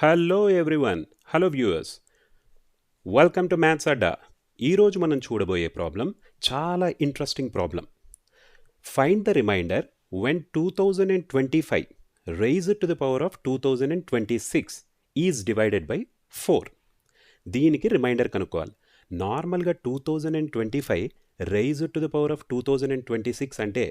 Hello everyone, hello viewers, welcome to maths Adda. ఈరోజు మనం చూడబోయే ప్రాబ్లం చాలా interesting problem. Find the remainder when 2025 raised to the power of 2026 is divided by 4. దీనికి reminder కనుక్కోవాలి. నార్మల్గా 2025 raised to the power of 2026 అంటే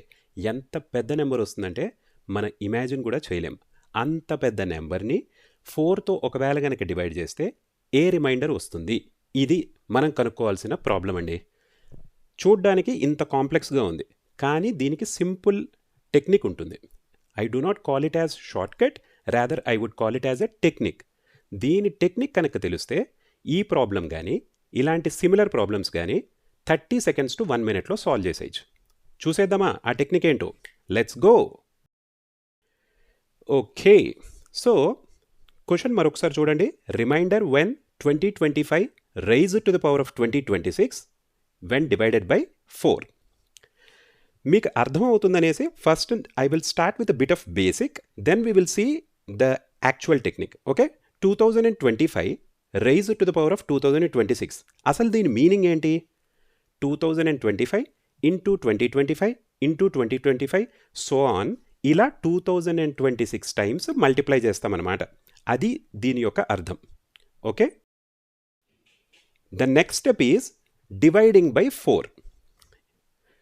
ఎంత పెద్ద నెంబర్ వస్తుందంటే మనం ఇమాజిన్ కూడా చేయలేం. అంత పెద్ద నెంబర్ని 4తో ఒకవేళ కనుక డివైడ్ చేస్తే ఏ రిమైండర్ వస్తుంది? ఇది మనం కనుక్కోవాల్సిన ప్రాబ్లం అండి. చూడ్డానికి ఇంత కాంప్లెక్స్గా ఉంది, కానీ దీనికి సింపుల్ టెక్నిక్ ఉంటుంది. I do not call it as short cut, rather I would call it as a technique. దీని టెక్నిక్ కనుక తెలిస్తే ఈ ప్రాబ్లం కానీ ఇలాంటి సిమిలర్ ప్రాబ్లమ్స్ కానీ 30 seconds to 1 minute సాల్వ్ చేసేయచ్చు. చూసేద్దామా ఆ టెక్నిక్ ఏంటో? Let's go. Okay, so question మరొకసారి చూడండి. Remainder when 2025 raised to the power of 2026 when divided by 4. మీకు అర్థమవుతుందనేసి first I will start with a bit of basic, then we will see the actual technique. Okay, 2025 raised to the power of 2026. అసలు దీని meaning ఏంటి? 2025 into 2025 into 2025 so on, ఇలా 2026 times multiply చేస్తామన్నమాట. అది దీని యొక్క అర్థం. Okay, the next step is dividing by 4.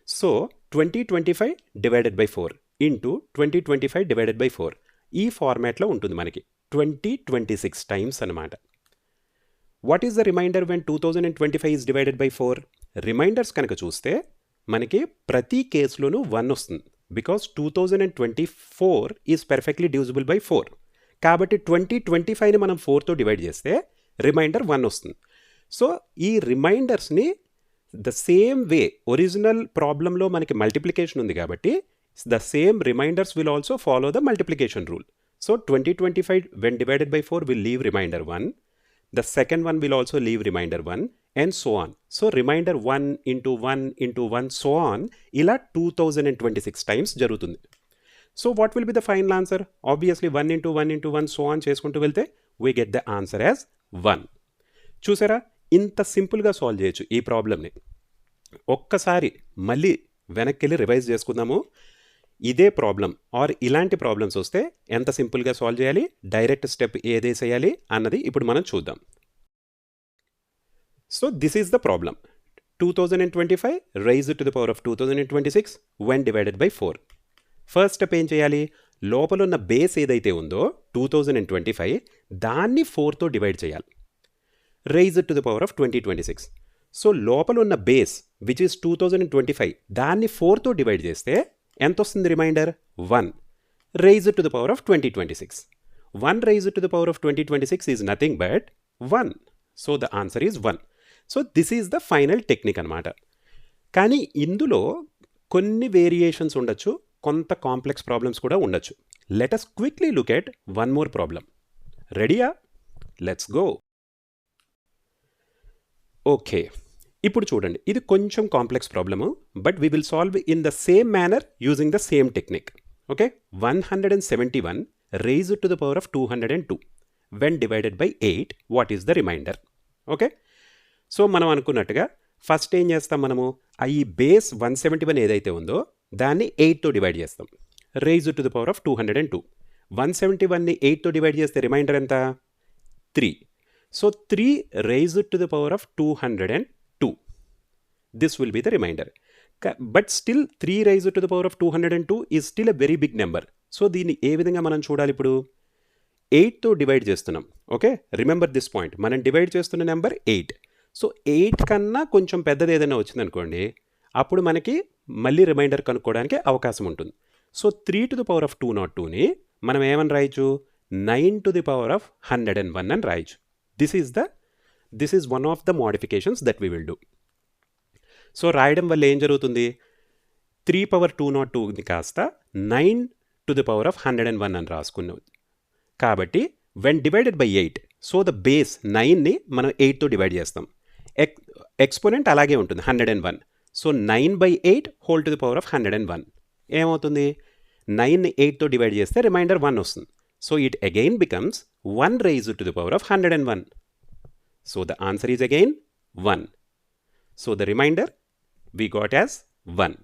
So 2025 divided by 4 into 2025 divided by 4 ఈ ఫార్మాట్లో ఉంటుంది మనకి 2026 టైమ్స్ అనమాట. What is the remainder when 2025 is divided by 4? Remainders కనుక చూస్తే మనకి ప్రతి కేసులోనూ 1 వస్తుంది. Because 2024 is perfectly divisible by 4. కాబట్టి 2025ని మనం 4తో డివైడ్ చేస్తే రిమైండర్ 1 వస్తుంది. సో ఈ రిమైండర్స్ని ద సేమ్ వే ఒరిజినల్ ప్రాబ్లంలో మనకి మల్టిప్లికేషన్ ఉంది కాబట్టి the same remainders will also follow the multiplication rule. So 2025 when divided by 4 will leave remainder 1, the second one will also leave remainder 1 and so on. So remainder 1 into 1 into 1 so on, ఇలా 2026 times జరుగుతుంది. So what will be the final answer? Obviously 1 into 1 into 1 so on చేసుకుంటూ వెళ్తే we get the answer as 1. చూసారా, ఇంత సింపుల్గా solve చేయొచ్చు ఈ ప్రాబ్లమ్ని. ఒక్కసారి మళ్ళీ వెనక్కి వెళ్ళి రివైజ్ చేసుకుందాము. ఇదే ప్రాబ్లం ఆర్ ఇలాంటి ప్రాబ్లమ్స్ వస్తే ఎంత సింపుల్గా సాల్వ్ చేయాలి, డైరెక్ట్ స్టెప్ ఏదేసేయాలి అన్నది ఇప్పుడు మనం చూద్దాం. So this is the problem. 2025 raised to the power of 2026 when divided by 4. First step ఏం చేయాలి? లోపల ఉన్న బేస్ ఏదైతే ఉందో 2025 దాన్ని 4తో డివైడ్ చేయాలి. raised to the power of 2026. So లోపల ఉన్న బేస్ విచ్ ఈస్ 2025 దాన్ని 4తో డివైడ్ చేస్తే ఎంత వస్తుంది remainder? 1 raised to the power of 2026. 1 raised to the power of 2026 is nothing but 1. So the answer is 1. So this is the final technique అనమాట. కానీ ఇందులో కొన్ని వేరియేషన్స్ ఉండొచ్చు, కొంత కాంప్లెక్స్ ప్రాబ్లమ్స్ కూడా ఉండొచ్చు. Let us quickly look at one more problem. రెడీయా? Let's go. Okay, ఇప్పుడు చూడండి, ఇది కొంచెం complex problem, but we will solve in the same manner using the same technique. Okay, 171 raised to the power of 202 when divided by 8, what is the remainder? Okay, so మనం అనుకున్నట్టుగా first ఏం చేస్తాం, మనము ఈ బేస్ 171 ఏదైతే ఉందో దాన్ని 8తో డివైడ్ చేస్తాం. raised to the power of 202. 171ని 8తో డివైడ్ చేస్తే రిమైండర్ ఎంత? 3. So 3 raised to the power of 202. This will be the remainder. But still 3 raised to the power of 202 is still a very big number. So దీన్ని ఏ విధంగా మనం చూడాలి? ఇప్పుడు 8తో డివైడ్ చేస్తున్నాం. ఓకే, రిమెంబర్ దిస్ పాయింట్, మనం డివైడ్ చేస్తున్న నెంబర్ 8. సో 8 కన్నా కొంచెం పెద్దది ఏదైనా వచ్చిందనుకోండి, అప్పుడు మనకి మళ్ళీ రిమైండర్ కనుక్కోవడానికి అవకాశం ఉంటుంది. So 3 to the power of 202ని మనం ఏమని రాయొచ్చు? 9 to the power of 101 అని రాయొచ్చు. This is one of the modifications that we will do. So రాయడం వల్ల ఏం జరుగుతుంది? 3 power 202ని కాస్త 9 to the power of 101 అని రాసుకున్నాం. కాబట్టి when divided by 8, so the base 9ని మనం 8తో డివైడ్ చేస్తాం. ఎక్స్పోనెంట్ అలాగే ఉంటుంది 101. So 9/8 whole to the power of 101 ఏమవుతుంది? 9ని 8తో డివైడ్ చేస్తే రిమైండర్ 1 వస్తుంది. So it again becomes 1 raised to the power of 101. So the answer is again 1. So the remainder we got as 1.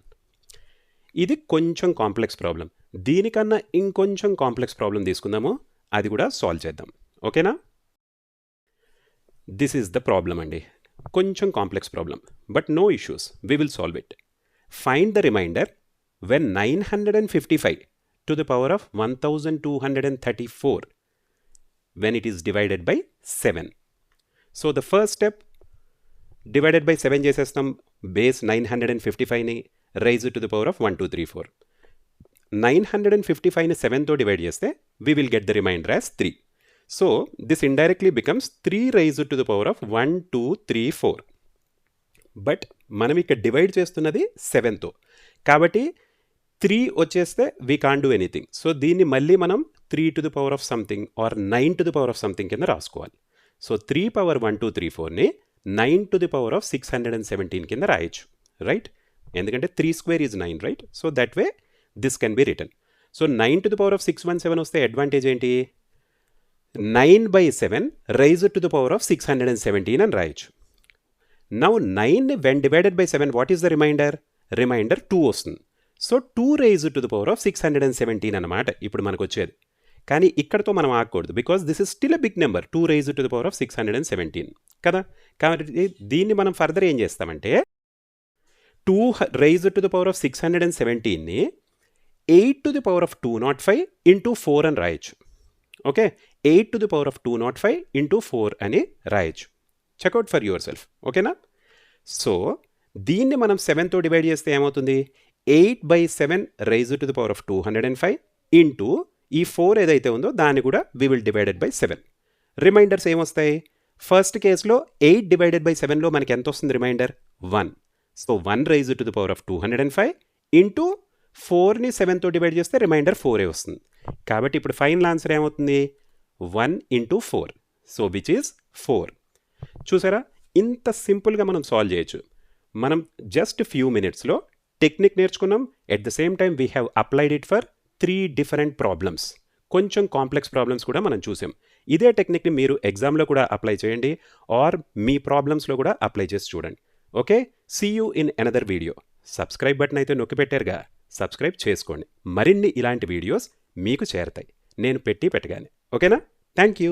ఇది కొంచెం కాంప్లెక్స్ ప్రాబ్లం. దీనికన్నా ఇంకొంచెం కాంప్లెక్స్ ప్రాబ్లం తీసుకుందాము, అది కూడా సాల్వ్ చేద్దాం. ఓకేనా? దిస్ ఈజ్ ద ప్రాబ్లం అండి. కొంచెం complex problem, but no issues, we will solve it. Find the remainder when 955 to the power of 1234 when it is divided by 7. So the first step, divided by 7 చేసేస్తాం. Base 955ని raise to the power of 1234. 955ని 7తో divide చేస్తే we will get the remainder as 3. So this indirectly becomes 3 raised to the power of 1234. బట్ మనం ఇక్కడ divide చేస్తున్నది 7తో, కాబట్టి 3 వచ్చేస్తే we can do anything. So దీన్ని మళ్ళీ మనం 3 to the power of something or 9 to the power of something కింద రాసుకోవాలి. So 3 power 1234ని 9 to the power of 617 కింద రాయొచ్చు, రైట్? ఎందుకంటే 3 square is 9, right? So that way this can be return. So 9 to the power of 617 వస్తే advantage ఏంటి? 9/7 raised to the power of 617 అని రాయొచ్చు. Now 9 when divided by 7, what is the remainder? Remainder 2 వస్తుంది. So 2 raised to the power of 617 అన్నమాట ఇప్పుడు మనకు వచ్చేది. కానీ ఇక్కడతో మనం ఆగకూడదు, because this is still a big number, 2 raised to the power of 617 కదా. కాబట్టి దీన్ని మనం ఫర్దర్ ఏం చేస్తామంటే 2 raised to the power of 617ని 8 to the power of 205 into 4 అని రాయొచ్చు. Okay, 8 to the power of 205 into 4 అని రాయొచ్చు. Check out for yourself. ఓకేనా? సో దీన్ని మనం 7తో డివైడ్ చేస్తే ఏమవుతుంది? 8/7 raised to the power of 205 into ఈ 4 ఏదైతే ఉందో దాన్ని కూడా we will divided by 7. Remainders ఏమొస్తాయి? ఫస్ట్ కేసులో 8 divided by 7లో మనకి ఎంత వస్తుంది remainder? 1. So 1 raised to the power of 205 into 4ని 7తో డివైడ్ చేస్తే రిమైండర్ 4 వస్తుంది. కాబట్టి ఇప్పుడు ఫైనల్ ఆన్సర్ ఏమవుతుంది? 1 into 4. So which is 4. చూసారా, ఇంత సింపుల్గా మనం సాల్వ్ చేయొచ్చు. మనం జస్ట్ ఫ్యూ మినిట్స్లో టెక్నిక్ నేర్చుకున్నాం. At the same time we have applied it for 3 different problems. కొంచెం కాంప్లెక్స్ ప్రాబ్లమ్స్ కూడా మనం చూసాం. ఇదే టెక్నిక్ని మీరు ఎగ్జామ్లో కూడా అప్లై చేయండి, ఆర్ మీ ప్రాబ్లమ్స్లో కూడా అప్లై చేసి చూడండి. Okay, see you in another video. Subscribe button అయితే నొక్కి పెట్టారుగా, సబ్స్క్రైబ్ చేసుకోండి. మరిన్ని ఇలాంటి వీడియోస్ మీకు చేరతాయి నేను పెట్టగానే. ఓకేనా? Thank you.